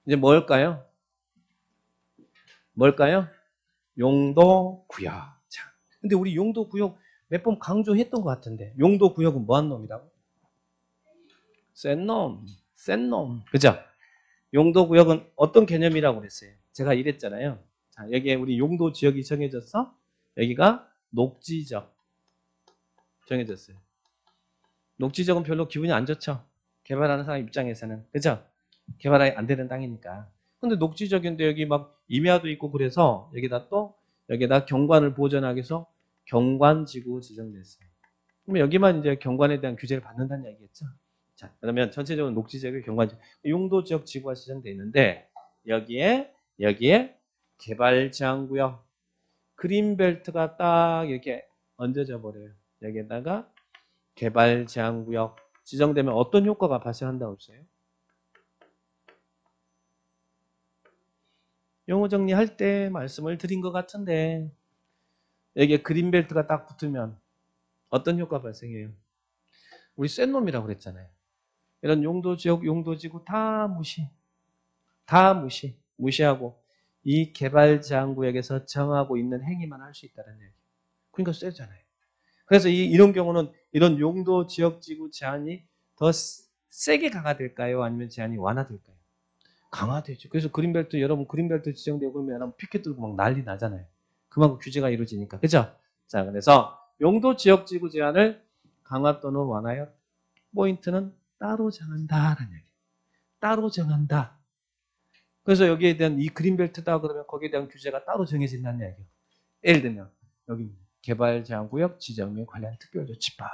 이제 뭘까요? 뭘까요? 용도구역. 자, 근데 우리 용도구역 몇 번 강조했던 것 같은데 용도구역은 뭐한 놈이라고? 센 놈, 센 놈. 그죠? 용도구역은 어떤 개념이라고 그랬어요? 제가 이랬잖아요. 자, 여기에 우리 용도지역이 정해졌어. 여기가 녹지적 정해졌어요. 녹지적은 별로 기분이 안 좋죠. 개발하는 사람 입장에서는. 그죠? 개발이 안 되는 땅이니까. 근데 녹지적인데 여기 막 임야도 있고 그래서 여기다 경관을 보전하기 위해서 경관지구 지정됐어요. 그러면 여기만 이제 경관에 대한 규제를 받는다는 얘기겠죠. 자, 그러면 전체적으로 녹지적이 경관지구, 용도지역 지구가 지정되어 있는데 여기에 개발 제한구역, 그린벨트가 딱 이렇게 얹어져 버려요. 여기에다가 개발 제한구역 지정되면 어떤 효과가 발생한다고 했어요? 용어 정리할 때 말씀을 드린 것 같은데 여기에 그린벨트가 딱 붙으면 어떤 효과 발생해요? 우리 센 놈이라고 그랬잖아요. 이런 용도지역, 용도지구 다 무시하고 이 개발 제한구역에서 정하고 있는 행위만 할 수 있다는 얘기예요. 그러니까 세잖아요. 그래서 이런 경우는 이런 용도지역지구 제한이 더 세게 강화될까요? 아니면 제한이 완화될까요? 강화되죠. 그래서 그린벨트, 여러분 그린벨트 지정되고 그러면 피켓 들고 막 난리 나잖아요. 그만큼 규제가 이루어지니까. 그죠? 자, 그래서 용도지역지구 제한을 강화 또는 완화요. 포인트는 따로 정한다라는 얘기예요. 따로 정한다. 그래서 여기에 대한 이 그린벨트다 그러면 거기에 대한 규제가 따로 정해진다는 얘기예요. 예를 들면 여기 개발 제한구역 지정 및 관련 특별조치법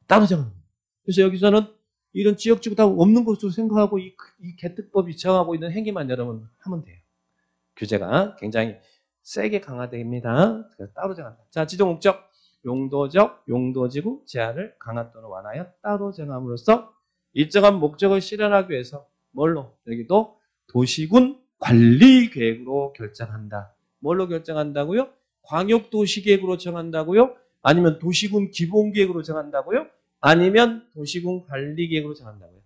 따로 정합니다. 그래서 여기서는 이런 지역지구 다 없는 것으로 생각하고 이 개특법이 정하고 있는 행위만 여러분 하면 돼요. 규제가 굉장히 세게 강화됩니다. 그래서 따로 정한다. 자, 지정 목적 용도적, 용도지구 제한을 강화 또는 완화하여 따로 정함으로써 일정한 목적을 실현하기 위해서 뭘로? 여기도 도시군 관리계획으로 결정한다. 뭘로 결정한다고요? 광역도시계획으로 정한다고요? 아니면 도시군 기본계획으로 정한다고요? 아니면 도시군 관리계획으로 정한다고요?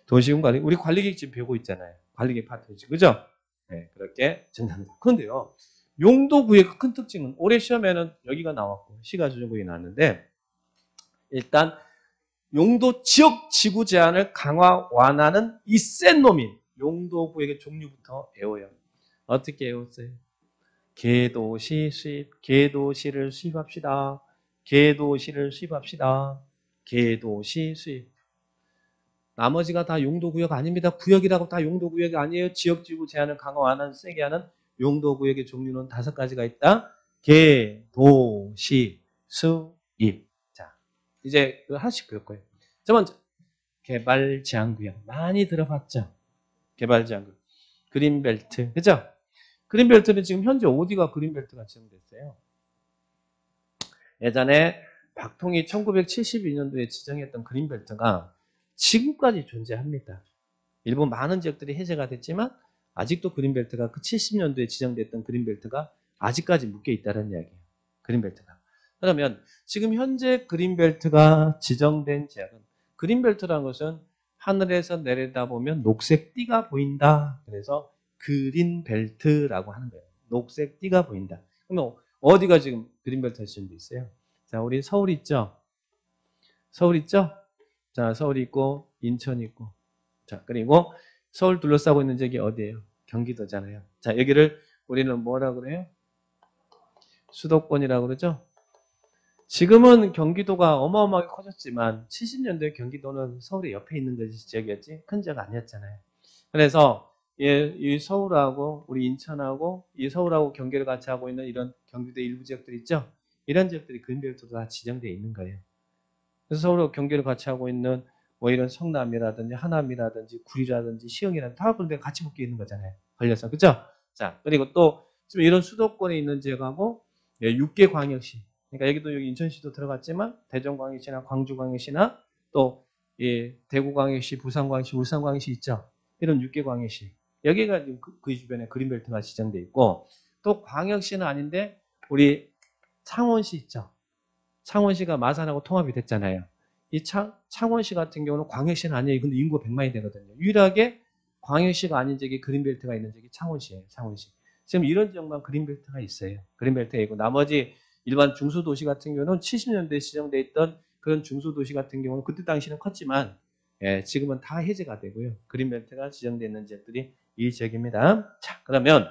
도시군 관리, 우리 관리계획 지금 배우고 있잖아요. 관리계획 파트지, 그죠? 네, 그렇게 정합니다. 그런데요, 용도구역의 큰 특징은 올해 시험에는 여기가 나왔고 시가조정구역이 나왔는데 일단 용도 지역 지구 제한을 강화 완화는 이 센 놈이 용도구역의 종류부터 배워요. 어떻게 배웠어요? 개도시 수입, 개도시를 수입합시다. 개도시를 수입합시다. 개도시 수입. 나머지가 다 용도구역 아닙니다. 구역이라고 다 용도구역이 아니에요. 지역지구 제한을 강화 완화는 세게 하는 용도구역의 종류는 5가지가 있다. 개, 도, 시, 수, 입. 자, 이제 하나씩 배울 거예요. 첫 번째, 개발 제한구역. 많이 들어봤죠? 개발 제한구역. 그린벨트. 그죠? 그린벨트는 지금 현재 어디가 그린벨트가 지정됐어요? 예전에 박통이 1972년도에 지정했던 그린벨트가 지금까지 존재합니다. 일본 많은 지역들이 해제가 됐지만 아직도 그린벨트가 그 70년도에 지정됐던 그린벨트가 아직까지 묶여 있다는 이야기예요. 그린벨트가. 그러면 지금 현재 그린벨트가 지정된 지역은 그린벨트라는 것은 하늘에서 내려다보면 녹색 띠가 보인다. 그래서 그린벨트라고 하는 거예요. 녹색 띠가 보인다. 그러면 어디가 지금 그린벨트가 지정돼 있어요? 자, 우리 서울 있죠? 서울 있죠? 자, 서울 있고 인천 있고. 자, 그리고 서울 둘러싸고 있는 지역이 어디예요? 경기도잖아요. 자, 여기를 우리는 뭐라 그래요? 수도권이라고 그러죠? 지금은 경기도가 어마어마하게 커졌지만 70년대 경기도는 서울의 옆에 있는 것이 지역이었지 큰 지역 아니었잖아요. 그래서 이 서울하고 우리 인천하고 이 서울하고 경계를 같이 하고 있는 이런 경기도 일부 지역들 있죠? 이런 지역들이 그린벨트로 다 지정되어 있는 거예요. 그래서 서울하고 경계를 같이 하고 있는 뭐 이런 성남이라든지 하남이라든지 구리라든지 시흥이라든지 다 그런 데 같이 묶여 있는 거잖아요. 걸려서. 그죠? 자, 그리고 또 지금 이런 수도권에 있는 지역하고 6개 광역시. 그러니까 여기도 여기 인천시도 들어갔지만 대전광역시나 광주광역시나 또 대구광역시, 부산광역시, 울산광역시 있죠. 이런 6개 광역시. 여기가 그 주변에 그린벨트가 지정돼 있고 또 광역시는 아닌데 우리 창원시 있죠. 창원시가 마산하고 통합이 됐잖아요. 이 창원시 같은 경우는 광역시는 아니에요. 근데 인구가 100만이 되거든요. 유일하게 광역시가 아닌 지역에 그린벨트가 있는 지역이 창원시예요. 창원시. 지금 이런 지역만 그린벨트가 있어요. 그린벨트가 있고 나머지 일반 중소도시 같은 경우는 70년대에 지정돼 있던 그런 중소도시 같은 경우는 그때 당시는 컸지만 지금은 다 해제가 되고요. 그린벨트가 지정되어 있는 지역들이 이 지역입니다. 자, 그러면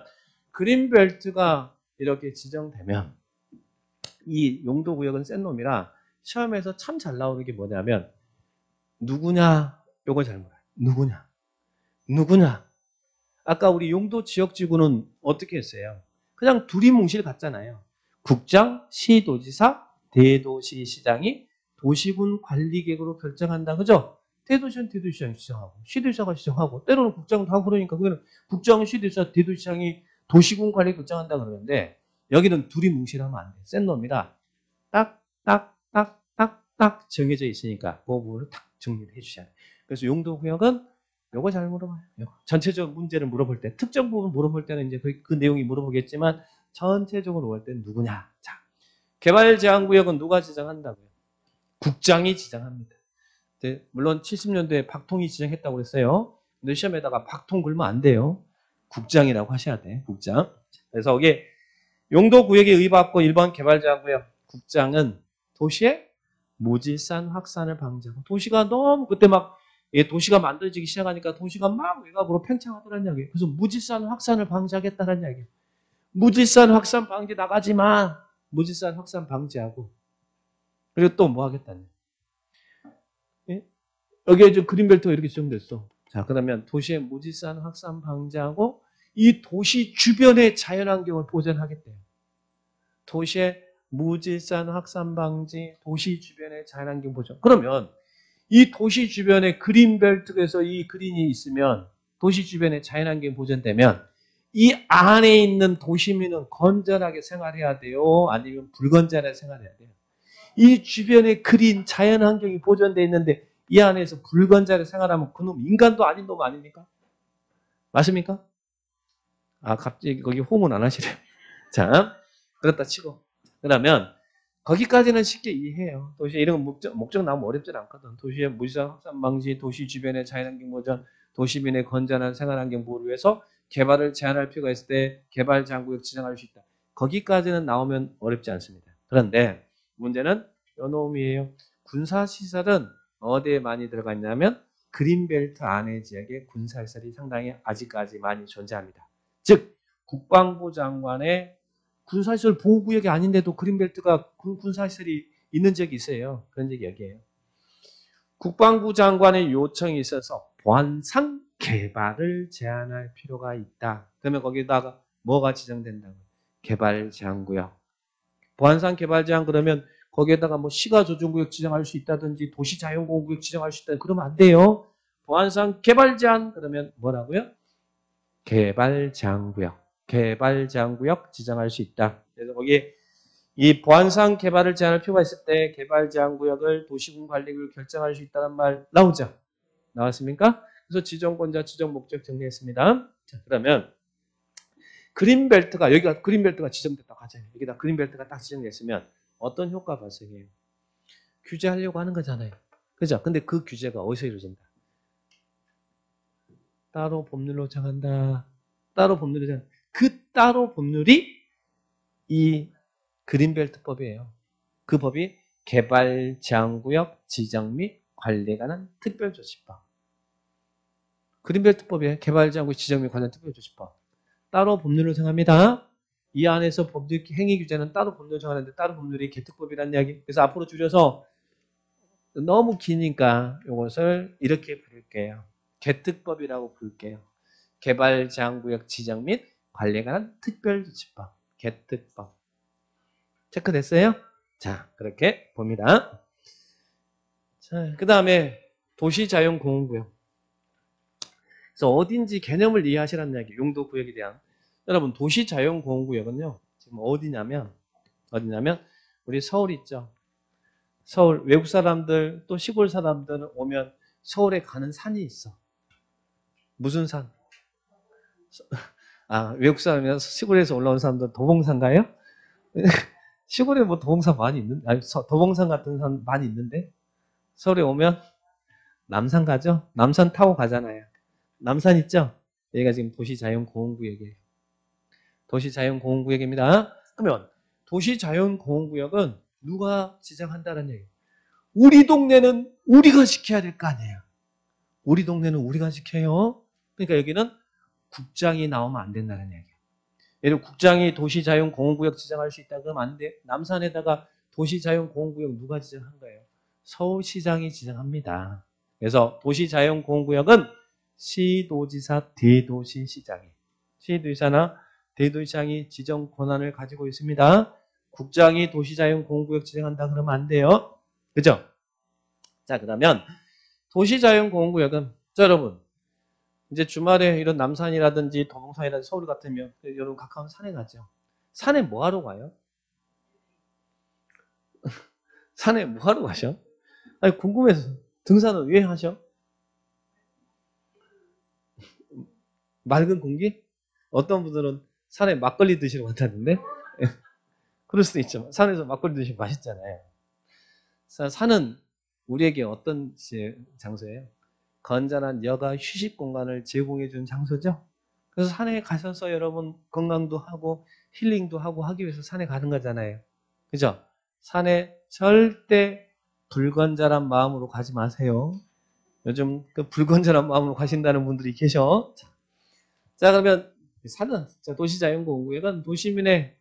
그린벨트가 이렇게 지정되면 이 용도구역은 센 놈이라 시험에서 참 잘 나오는 게 뭐냐면 누구냐? 요거 잘 물어요. 누구냐? 누구냐? 아까 우리 용도 지역지구는 어떻게 했어요? 그냥 두리뭉실 갔잖아요. 국장, 시도지사, 대도시시장이 도시군 관리계획으로 결정한다. 그죠? 대도시는 대도시장이 지정하고 시도지사가 지정하고 때로는 국장도 하고 그러니까 그거는 국장, 시도지사, 대도시장이 도시군 관리 결정한다 그러는데 여기는 두리뭉실하면 안 돼. 센 놈이라 딱 정해져 있으니까 그 부분을 딱 정리를 해주셔야 돼요. 그래서 용도구역은 요거 잘 물어봐요. 요거. 전체적 문제를 물어볼 때, 특정 부분 물어볼 때는 이제 그 내용이 물어보겠지만, 전체적으로 볼 때는 누구냐. 자, 개발제한구역은 누가 지정한다고요? 국장이 지정합니다. 물론 70년대에 박통이 지정했다고 그랬어요. 근데 시험에다가 박통 걸면 안 돼요. 국장이라고 하셔야 돼. 국장. 그래서 이게 용도구역에 의받고 일반 개발제한구역 국장은 도시의 무질산 확산을 방지하고 도시가 너무 그때 막 도시가 만들어지기 시작하니까 도시가 막 외곽으로 팽창하더라는 이야기예요. 그래서 무질산 확산을 방지하겠다는 이야기예요. 무질산 확산 방지 나가지 마. 무질산 확산 방지하고 그리고 또 뭐 하겠다니. 예? 여기에 이제 그린벨트가 이렇게 지정됐어. 자, 그러면 도시의 무질산 확산 방지하고 이 도시 주변의 자연환경을 보존하겠대요. 도시의 무질산 확산 방지, 도시 주변의 자연환경 보존. 그러면 이 도시 주변에 그린벨트에서 이 그린이 있으면 도시 주변에 자연환경이 보존되면 이 안에 있는 도시민은 건전하게 생활해야 돼요? 아니면 불건전하게 생활해야 돼요? 이 주변에 그린 자연환경이 보존되어 있는데 이 안에서 불건전하게 생활하면 그놈 인간도 아닌 놈 아닙니까? 맞습니까? 아, 갑자기 거기 호응은 안 하시래요. 자, 그렇다 치고. 그러면 거기까지는 쉽게 이해해요. 도시 이런 목적 나오면 어렵진 않거든. 도시의 무질산 확산 방지, 도시 주변의 자연환경 보전, 도시민의 건전한 생활환경 보호를 위해서 개발을 제한할 필요가 있을 때 개발 제한구역 지정할 수 있다. 거기까지는 나오면 어렵지 않습니다. 그런데 문제는 요 놈이에요. 군사시설은 어디에 많이 들어가 있냐면 그린벨트 안의 지역에 군사시설이 상당히 아직까지 많이 존재합니다. 즉 국방부 장관의 군사시설 보호구역이 아닌데도 그린벨트가 군사시설이 있는 적이 있어요. 그런 적이 여기에요. 국방부 장관의 요청이 있어서 보안상 개발을 제한할 필요가 있다. 그러면 거기다가 뭐가 지정된다고? 개발 제한구역. 보안상 개발 제한 그러면 거기에다가 뭐 시가조정구역 지정할 수 있다든지 도시자연보호구역 지정할 수 있다. 그러면 안 돼요. 보안상 개발 제한 그러면 뭐라고요? 개발 제한구역. 개발 제한구역 지정할 수 있다. 그래서 거기에 이 보안상 개발을 제한할 필요가 있을 때 개발 제한구역을 도시군 관리구역 결정할 수 있다는 말 나오죠? 나왔습니까? 그래서 지정권자, 지정 목적 정리했습니다. 자, 그러면 그린벨트가 여기가 그린벨트가 지정됐다고 하잖아요. 여기다 그린벨트가 딱 지정됐으면 어떤 효과 발생해요? 규제하려고 하는 거잖아요. 그죠? 근데 그 규제가 어디서 이루어진다? 따로 법률로 정한다. 따로 법률로 정한다. 그 따로 법률이 이 그린벨트법이에요. 그 법이 개발 제한구역 지정 및 관리에 관한 특별조치법. 그린벨트법에 개발 제한구역 지정 및 관련 특별조치법. 따로 법률로 정합니다. 이 안에서 법률 행위 규제는 따로 법률로 정하는데 따로 법률이 개특법이라는 이야기. 그래서 앞으로 줄여서 너무 기니까 이것을 이렇게 부를게요. 개특법이라고 부를게요. 개발 제한구역 지정 및 관리에 관한 특별조치법. 개특법. 체크됐어요? 자, 그렇게 봅니다. 자, 그 다음에 도시자연공원구역. 그래서 어딘지 개념을 이해하시라는 이야기. 용도구역에 대한. 여러분, 도시자연공원구역은요. 지금 어디냐면 우리 서울 있죠. 서울 외국 사람들 또 시골 사람들 오면 서울에 가는 산이 있어. 무슨 산? 아, 외국 사람이나 시골에서 올라온 사람들 도봉산 가요? 시골에 뭐 도봉산 많이 있는데, 아니, 도봉산 같은 산 많이 있는데 서울에 오면 남산 가죠? 남산 타고 가잖아요. 남산 있죠? 여기가 지금 도시자연공원구역이에요. 도시자연공원구역입니다. 그러면 도시자연공원구역은 누가 지정한다는 얘기예요? 우리 동네는 우리가 지켜야 될 거 아니에요. 우리 동네는 우리가 지켜요. 그러니까 여기는 국장이 나오면 안 된다는 얘기예요. 예를 들어 국장이 도시자연공원구역 지정할 수 있다 그러면 안 돼. 남산에다가 도시자연공원구역 누가 지정한 거예요? 서울시장이 지정합니다. 그래서 도시자연공원구역은 시도지사, 대도시시장이, 시도지사나 대도시장이 지정 권한을 가지고 있습니다. 국장이 도시자연공원구역 지정한다 그러면 안 돼요. 그죠? 자, 그러면 도시자연공원구역은, 자, 여러분, 이제 주말에 이런 남산이라든지 도봉산이라든지 서울 같으면 여러분 가까운 산에 가죠. 산에 뭐 하러 가요? 산에 뭐 하러 가셔? 아니, 궁금해서. 등산은 왜 하셔? 맑은 공기? 어떤 분들은 산에 막걸리 드시러 간다는데? 그럴 수도 있죠. 산에서 막걸리 드시면 맛있잖아요. 산은 우리에게 어떤 장소예요? 건전한 여가 휴식 공간을 제공해 주는 장소죠. 그래서 산에 가셔서 여러분 건강도 하고 힐링도 하고 하기 위해서 산에 가는 거잖아요. 그죠? 산에 절대 불건전한 마음으로 가지 마세요. 요즘 그 불건전한 마음으로 가신다는 분들이 계셔. 자, 그러면 산은 도시자연공원구역은 도시민의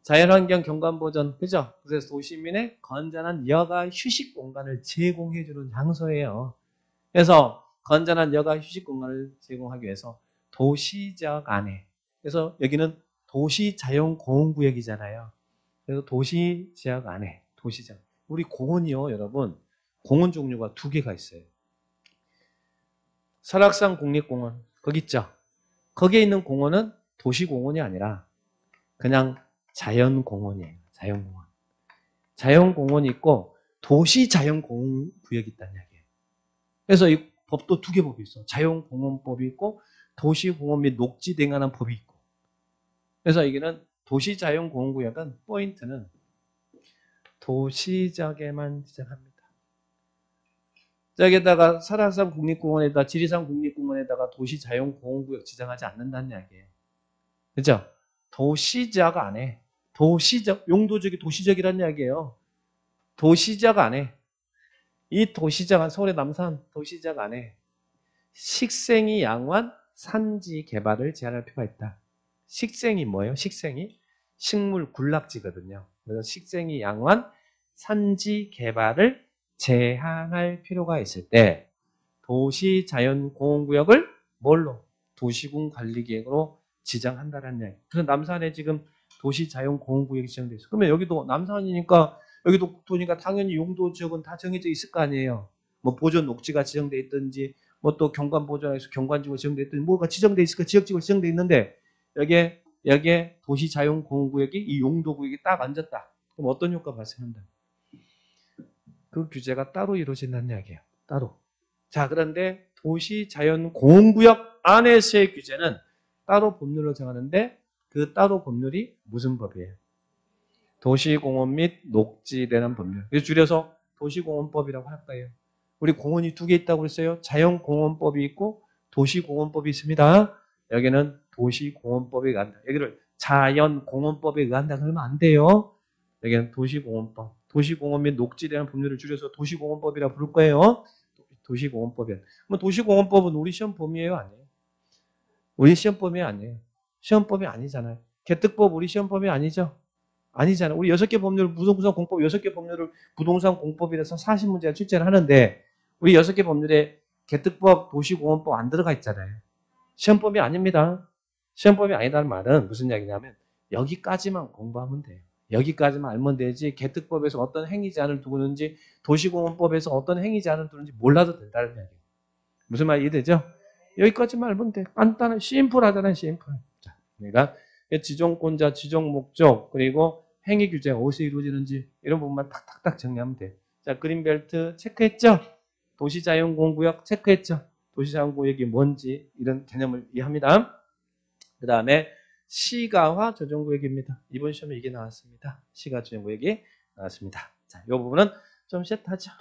자연환경 경관보전, 그죠? 그래서 도시민의 건전한 여가 휴식 공간을 제공해 주는 장소예요. 그래서 건전한 여가 휴식 공간을 제공하기 위해서 도시지역 안에, 그래서 여기는 도시자연공원구역이잖아요. 그래서 도시지역 안에, 도시지역. 우리 공원이요, 여러분. 공원 종류가 두 개가 있어요. 설악산 국립공원, 거기 있죠? 거기에 있는 공원은 도시공원이 아니라 그냥 자연공원이에요. 자연공원. 자연공원이 있고 도시자연공원구역이 있다는 이야기예요. 그래서 이 법도 두 개 법이 있어. 자연공원법이 있고 도시공원 및 녹지에 관한 법이 있고. 그래서 여기는 도시자연공원구역은 포인트는 도시적에만 지정합니다. 여기다가 설악산 국립공원에다 지리산 국립공원에다가 도시자연공원구역 지정하지 않는다는 이야기예요. 그죠? 도시지역 안에 도시적 용도적이 도시적이라는 이야기예요. 도시지역 안에 이 도시지역 안 서울의 남산 도시지역 안에 식생이 양호한 산지 개발을 제한할 필요가 있다. 식생이 뭐예요? 식생이 식물 군락지거든요. 그래서 식생이 양호한 산지 개발을 제한할 필요가 있을 때 도시자연공원구역을 뭘로? 도시군관리계획으로 지정한다는 이야기. 그래서 남산에 지금 도시자연공원구역이 지정되어 있어요. 그러면 여기도 남산이니까 여기도 도니까 당연히 용도 지역은 다 정해져 있을 거 아니에요. 뭐 보존 녹지가 지정되어 있든지 뭐 또 경관 보존에서 경관지구 지정되어 있든지 뭐가 지정되어 있을까? 지역지구 지정되어 있는데 여기에 도시자연공원구역이 이 용도구역이 딱 앉았다. 그럼 어떤 효과가 발생한다? 그 규제가 따로 이루어진다는 이야기예요. 따로. 자, 그런데 도시자연공원구역 안에서의 규제는 따로 법률로 정하는데 그 따로 법률이 무슨 법이에요? 도시공원 및 녹지에 대한 법률. 그래서 줄여서 도시공원법이라고 할 거예요. 우리 공원이 두 개 있다고 그랬어요. 자연공원법이 있고 도시공원법이 있습니다. 여기는 도시공원법에 의한다. 여기를 자연공원법에 의한다 그러면 안 돼요. 여기는 도시공원법. 도시공원 및 녹지에 대한 법률을 줄여서 도시공원법이라고 부를 거예요. 도시공원법이야. 그럼 도시공원법은 우리 시험 범위예요, 아니에요? 우리 시험 범위 아니에요. 시험 범위 아니잖아요. 개특법 우리 시험 범위 아니죠? 아니잖아요. 우리 6개 법률, 부동산 공법 6개 법률을 부동산 공법이라서 40문제가 출제를 하는데 우리 6개 법률에 개특법, 도시공원법 안 들어가 있잖아요. 시험법이 아닙니다. 시험법이 아니다는 말은 무슨 이야기냐면 여기까지만 공부하면 돼요. 여기까지만 알면 되지 개특법에서 어떤 행위 제한을 두는지 도시공원법에서 어떤 행위 제한을 두는지 몰라도 된다는 이야기예요. 무슨 말 이해되죠? 여기까지만 알면 돼. 간단한 심플하잖아요. 심플. 자, 그러니까 지정권자, 지정목적 그리고 행위 규제가 어디서 이루어지는지 이런 부분만 탁탁탁 정리하면 돼. 자, 그린벨트 체크했죠? 도시자연공원구역 체크했죠? 도시자연공원구역이 뭔지 이런 개념을 이해합니다. 그 다음에 시가화 조정구역입니다. 이번 시험에 이게 나왔습니다. 시가 조정구역이 나왔습니다. 자, 이 부분은 좀 셋하죠.